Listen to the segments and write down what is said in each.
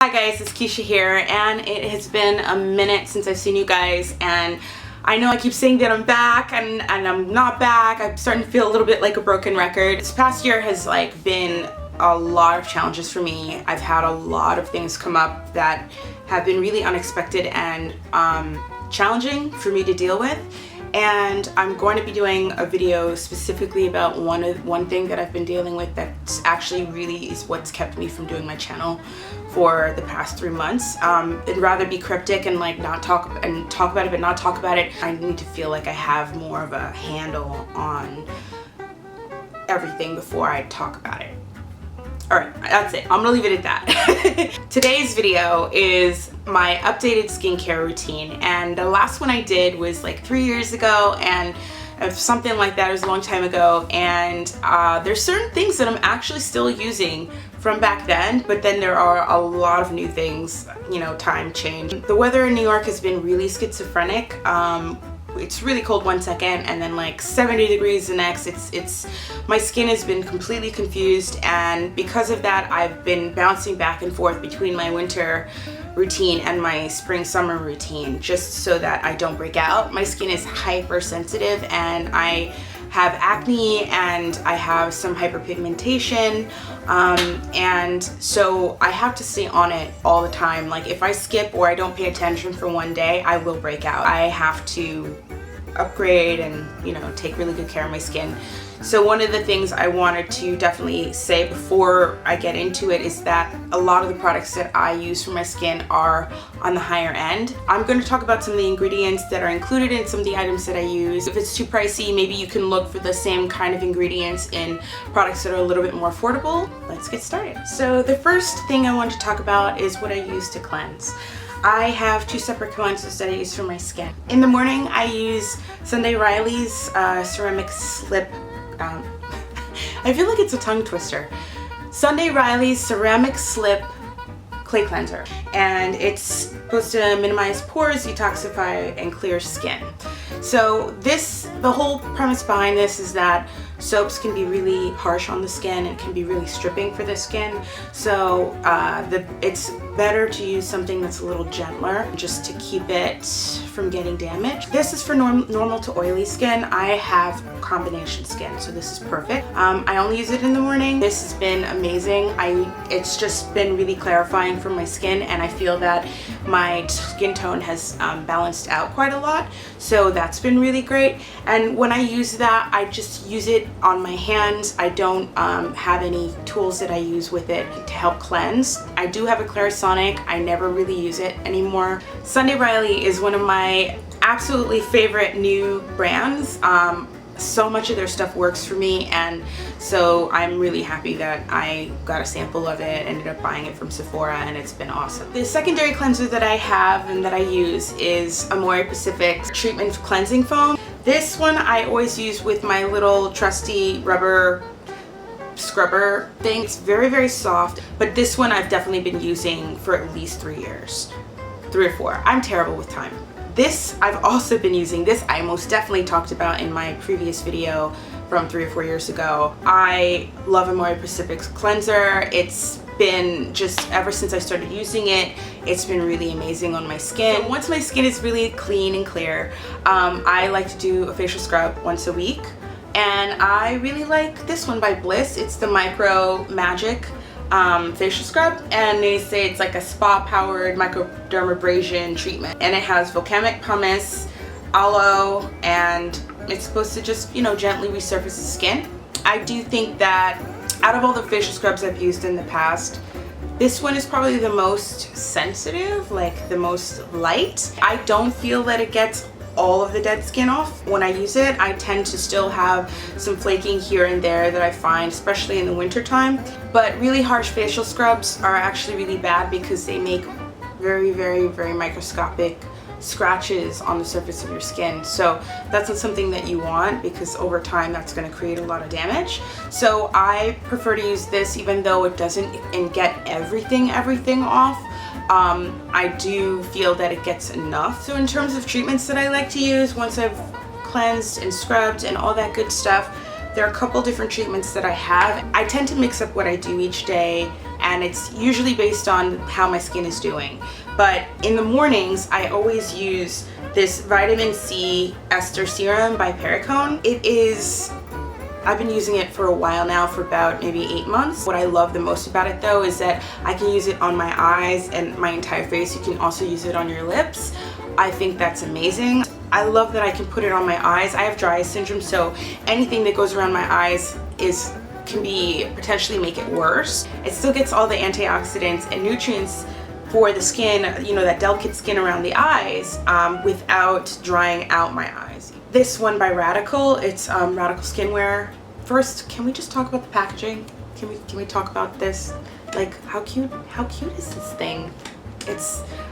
Hi guys, it's Keisha here, and it has been a minute since I've seen you guys, and I know I keep saying that I'm back and I'm not back. I'm starting to feel a little bit like a broken record. This past year has been a lot of challenges for me. I've had a lot of things come up that have been really unexpected and challenging for me to deal with. And I'm going to be doing a video specifically about one thing that I've been dealing with that's actually really is what's kept me from doing my channel for the past 3 months. I'd rather be cryptic and not talk about it, but not talk about it. I need to feel like I have more of a handle on everything before I talk about it. Alright, that's it. I'm gonna leave it at that. Today's video is my updated skincare routine, and the last one I did was 3 years ago, and something like that. It was a long time ago, and there's certain things that I'm actually still using from back then, but then there are a lot of new things, time change. The weather in New York has been really schizophrenic. It's really cold one second and then 70 degrees the next. My skin has been completely confused, and because of that I've been bouncing back and forth between my winter routine and my spring summer routine just so that I don't break out. My skin is hypersensitive, and I have acne and I have some hyperpigmentation, and so I have to stay on it all the time. If I skip or I don't pay attention for one day, I will break out. I have to upgrade and take really good care of my skin. So one of the things I wanted to definitely say before I get into it is that a lot of the products that I use for my skin are on the higher end. I'm going to talk about some of the ingredients that are included in some of the items that I use. If it's too pricey, maybe you can look for the same kind of ingredients in products that are a little bit more affordable. Let's get started. So the first thing I want to talk about is what I use to cleanse. I have 2 separate cleansers that I use for my skin. In the morning I use Sunday Riley's ceramic slip. I feel like it's a tongue twister. Sunday Riley's ceramic slip clay cleanser, and it's supposed to minimize pores, detoxify, and clear skin. So the whole premise behind this is that soaps can be really harsh on the skin and can be really stripping for the skin. So it's better to use something that's a little gentler just to keep it from getting damaged. This is for normal to oily skin. I have combination skin, so this is perfect. I only use it in the morning. This has been amazing. It's just been really clarifying for my skin, and I feel that my skin tone has balanced out quite a lot, so that's been really great. And when I use that, I just use it on my hands. I don't have any tools that I use with it to help cleanse. I do have a Clarisonic. I never really use it anymore. Sunday Riley is one of my absolutely favorite new brands. So much of their stuff works for me, and so I'm really happy that I got a sample of it, ended up buying it from Sephora, and it's been awesome. The secondary cleanser that I have and that I use is Amore Pacific Treatment Cleansing Foam. This one I always use with my little trusty rubber scrubber thing. It's very, very soft, but this one I've definitely been using for at least 3 years. 3 or 4. I'm terrible with time. This I've also been using. This I most definitely talked about in my previous video from 3 or 4 years ago. I love Amore Pacific's cleanser. It's been just ever since I started using it, it's been really amazing on my skin. So once my skin is really clean and clear, I like to do a facial scrub once a week, and I really like this one by Bliss. It's the MicroMagic facial scrub, and they say it's like a spa powered Microdermabrasion treatment, and it has volcanic pumice, aloe, and it's supposed to just gently resurface the skin. I do think that out of all the facial scrubs I've used in the past, this one is probably the most sensitive, the most light. I don't feel that it gets all of the dead skin off when I use it. I tend to still have some flaking here and there that I find, especially in the winter time. But really harsh facial scrubs are actually really bad because they make very, very, very microscopic scratches on the surface of your skin. So that's not something that you want, because over time that's going to create a lot of damage. So I prefer to use this, even though it doesn't get everything off. I do feel that it gets enough. So in terms of treatments that I like to use once I've cleansed and scrubbed and all that good stuff, there are a couple different treatments that I have. I tend to mix up what I do each day and it's usually based on how my skin is doing. But in the mornings, I always use this vitamin C Ester serum by Perricone. I've been using it for a while now, for about maybe 8 months. What I love the most about it though is that I can use it on my eyes and my entire face. You can also use it on your lips. I think that's amazing. I love that I can put it on my eyes. I have dry eye syndrome, so anything that goes around my eyes can be potentially make it worse. It still gets all the antioxidants and nutrients for the skin, you know, that delicate skin around the eyes, without drying out my eyes. This one by Radical, it's Radical Skinwear. First, can we just talk about the packaging? Can we talk about this? Like, how cute is this thing?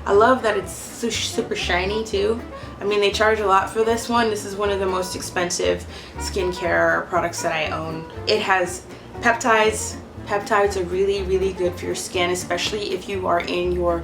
I love that it's so super shiny too. I mean, they charge a lot for this one. This is one of the most expensive skincare products that I own. It has peptides. Peptides are really, really good for your skin, especially if you are in your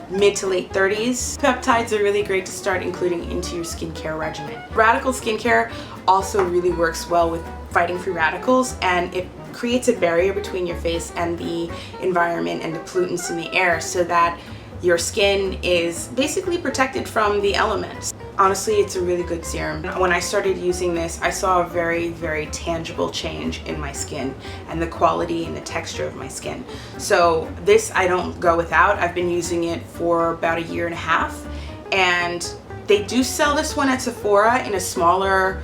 mid to late 30s. Peptides are really great to start including into your skincare regimen. Radical skincare also really works well with fighting free radicals, and it creates a barrier between your face and the environment and the pollutants in the air, so that your skin is basically protected from the elements. Honestly, it's a really good serum. When I started using this, I saw a very, very tangible change in my skin and the quality and the texture of my skin. So this I don't go without. I've been using it for about 1.5 years, and they do sell this one at Sephora in a smaller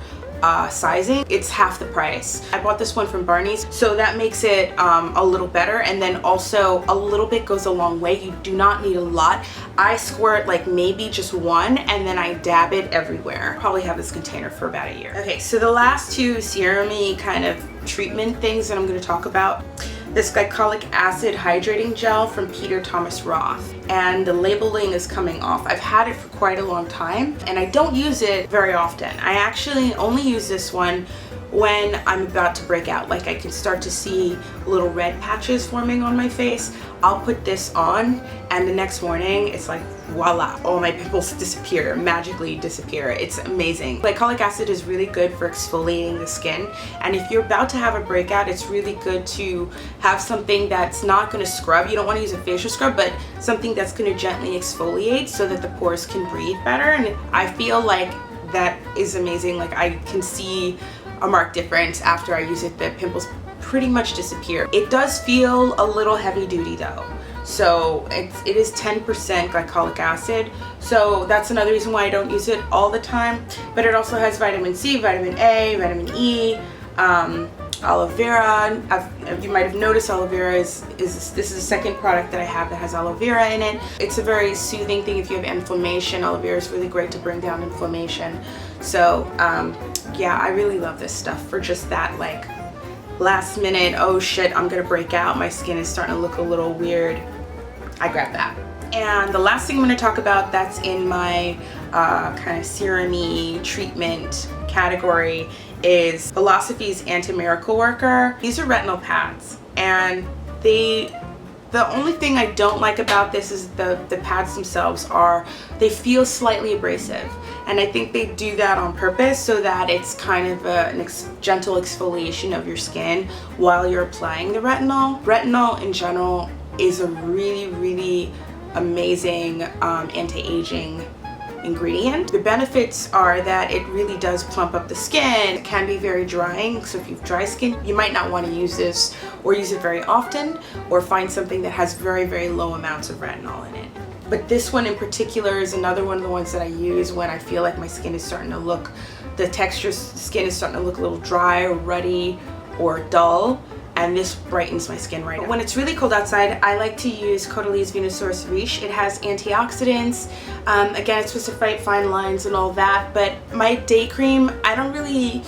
sizing. It's half the price. I bought this one from Barney's, so that makes it a little better, and then also a little bit goes a long way. You do not need a lot. I squirt like maybe just one, and then I dab it everywhere. Probably have this container for about 1 year. Okay, so the last two serum-y kind of treatment things that I'm going to talk about. This Glycolic acid hydrating gel from Peter Thomas Roth, and the labeling is coming off. I've had it for quite a long time, and I don't use it very often. I actually only use this one when I'm about to break out. Like, I can start to see little red patches forming on my face. I'll put this on, and the next morning it's like voila, all my pimples disappear, magically disappear. It's amazing. Glycolic acid is really good for exfoliating the skin, and if you're about to have a breakout, it's really good to have something that's not going to scrub. You don't want to use a facial scrub, but something that's going to gently exfoliate so that the pores can breathe better. And I feel like that is amazing. Like, I can see a marked difference after I use it. The pimples pretty much disappear. It does feel a little heavy duty though. So it is 10% glycolic acid. So that's another reason why I don't use it all the time. But it also has vitamin C, vitamin A, vitamin E, aloe vera. You might have noticed aloe vera this is the second product that I have that has aloe vera in it. It's a very soothing thing if you have inflammation. Aloe vera is really great to bring down inflammation. So yeah, I really love this stuff for just that, like, last minute, oh shit, I'm gonna break out, my skin is starting to look a little weird. I grab that. And the last thing I'm going to talk about that's in my kind of serum-y treatment category is Philosophy's Anti-Miracle Worker. These are retinol pads, and the only thing I don't like about this is the pads themselves they feel slightly abrasive, and I think they do that on purpose so that it's kind of a gentle exfoliation of your skin while you're applying the retinol. Retinol in general is a really, really amazing anti-aging ingredient. The benefits are that it really does plump up the skin. It can be very drying, so if you have dry skin, you might not want to use this or use it very often, or find something that has very, very low amounts of retinol in it. But this one in particular is another one of the ones that I use when I feel like my skin is starting to look, the texture skin is starting to look a little dry or ruddy or dull, and this brightens my skin right up. When it's really cold outside, I like to use Caudalie Venusaurus Riche. It has antioxidants. Again, it's supposed to fight fine lines and all that, but my day cream, I don't really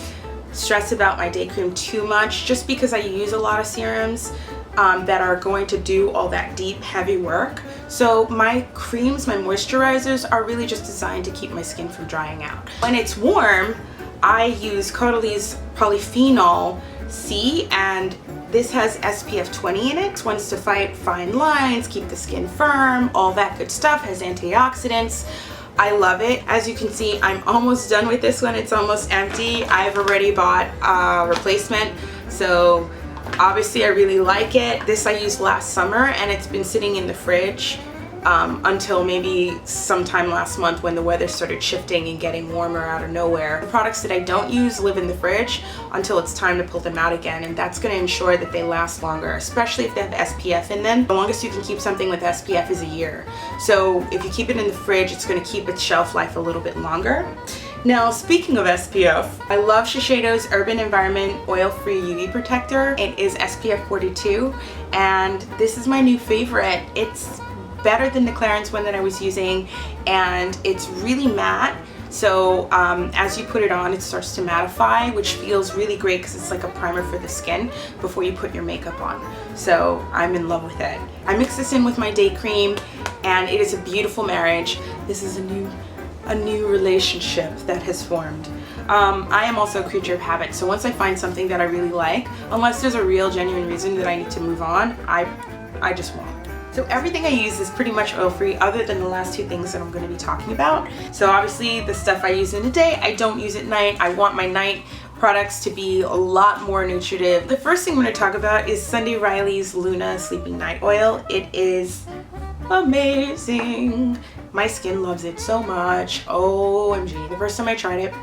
stress about my day cream too much, just because I use a lot of serums that are going to do all that deep, heavy work. So my creams, my moisturizers, are really just designed to keep my skin from drying out. When it's warm, I use Caudalie's Polyphenol C, and this has SPF 20 in it. This one's to fight fine lines, keep the skin firm, all that good stuff, has antioxidants. I love it. As you can see, I'm almost done with this one. It's almost empty. I've already bought a replacement, so Obviously I really like it. This I used last summer and it's been sitting in the fridge until maybe sometime last month when the weather started shifting and getting warmer out of nowhere. The products that I don't use live in the fridge until it's time to pull them out again, and that's going to ensure that they last longer, especially if they have SPF in them. The longest you can keep something with SPF is a year. So if you keep it in the fridge, it's going to keep its shelf life a little bit longer. Now, speaking of SPF, I love Shiseido's Urban Environment Oil-Free UV Protector. It is SPF 42, and this is my new favorite. It's better than the Clarins one that I was using, and it's really matte. So as you put it on, it starts to mattify, which feels really great because it's like a primer for the skin before you put your makeup on. So I'm in love with it. I mix this in with my day cream, and it is a beautiful marriage. This is a new relationship that has formed. I am also a creature of habit, so once I find something that I really like, unless there's a real genuine reason that I need to move on, I just won't. So everything I use is pretty much oil-free other than the last two things that I'm going to be talking about. So obviously the stuff I use in the day, I don't use at night. I want my night products to be a lot more nutritive. The first thing I'm going to talk about is Sunday Riley's Luna Sleeping Night Oil. It is amazing. My skin loves it so much. OMG. The first time I tried it,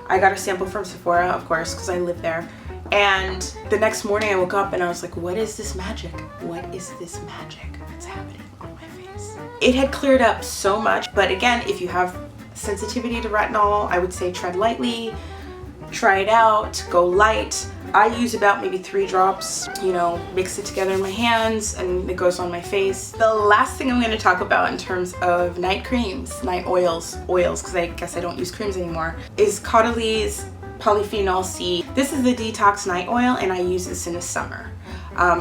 I got a sample from Sephora, of course, because I live there. And the next morning I woke up and I was like, what is this magic? What is this magic that's happening on my face? It had cleared up so much, but again, if you have sensitivity to retinol, I would say tread lightly, try it out, go light. I use about maybe 3 drops, you know, mix it together in my hands and it goes on my face. The last thing I'm going to talk about in terms of night creams, night oils, because I guess I don't use creams anymore, is Caudalie Polyphenol C. This is the Detox Night Oil and I use this in the summer.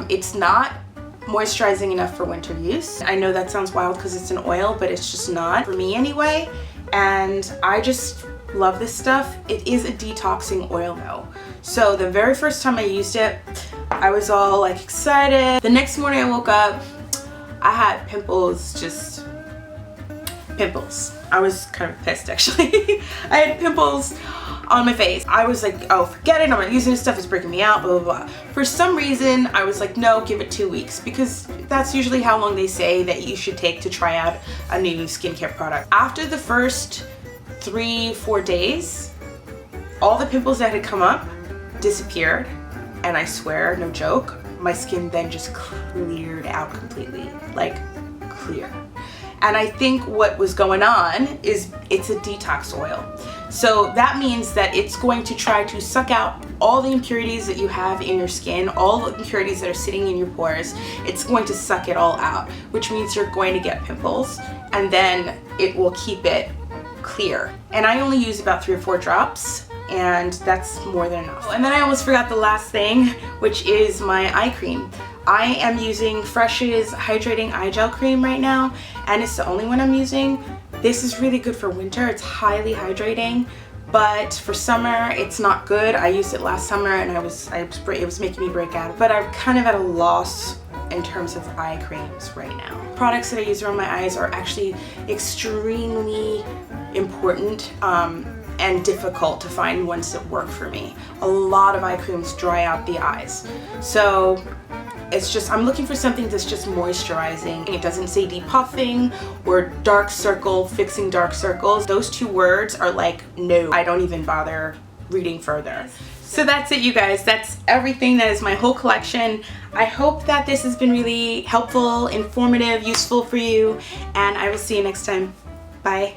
It's not moisturizing enough for winter use. I know that sounds wild because it's an oil, but it's just not for me anyway. And I just love this stuff. It is a detoxing oil though. So the very first time I used it, I was all like excited. The next morning I woke up, I had pimples, just pimples. I was kind of pissed actually. I had pimples on my face. I was like, oh, forget it, I'm not using this stuff, it's breaking me out, blah, blah, blah. For some reason, I was like, no, give it 2 weeks, because that's usually how long they say that you should take to try out a new skincare product. After the first 3-4 days, all the pimples that had come up disappeared, and I swear, no joke, my skin then just cleared out completely, like clear. And I think what was going on is it's a detox oil. So that means that it's going to try to suck out all the impurities that you have in your skin, all the impurities that are sitting in your pores. It's going to suck it all out, which means you're going to get pimples, and then it will keep it clear. And I only use about 3 or 4 drops, and that's more than enough. And then I almost forgot the last thing, which is my eye cream. I am using Fresh's Hydrating Eye Gel Cream right now, and it's the only one I'm using. This is really good for winter. It's highly hydrating, but for summer, it's not good. I used it last summer, and it was making me break out. But I'm kind of at a loss in terms of eye creams right now. Products that I use around my eyes are actually extremely important and difficult to find ones that work for me. A lot of eye creams dry out the eyes. So it's just, I'm looking for something that's just moisturizing. It doesn't say depuffing or dark circle, fixing dark circles. Those 2 words are like, no, I don't even bother reading further. So that's it, you guys. That's everything. That is my whole collection. I hope that this has been really helpful, informative, useful for you, and I will see you next time. Bye.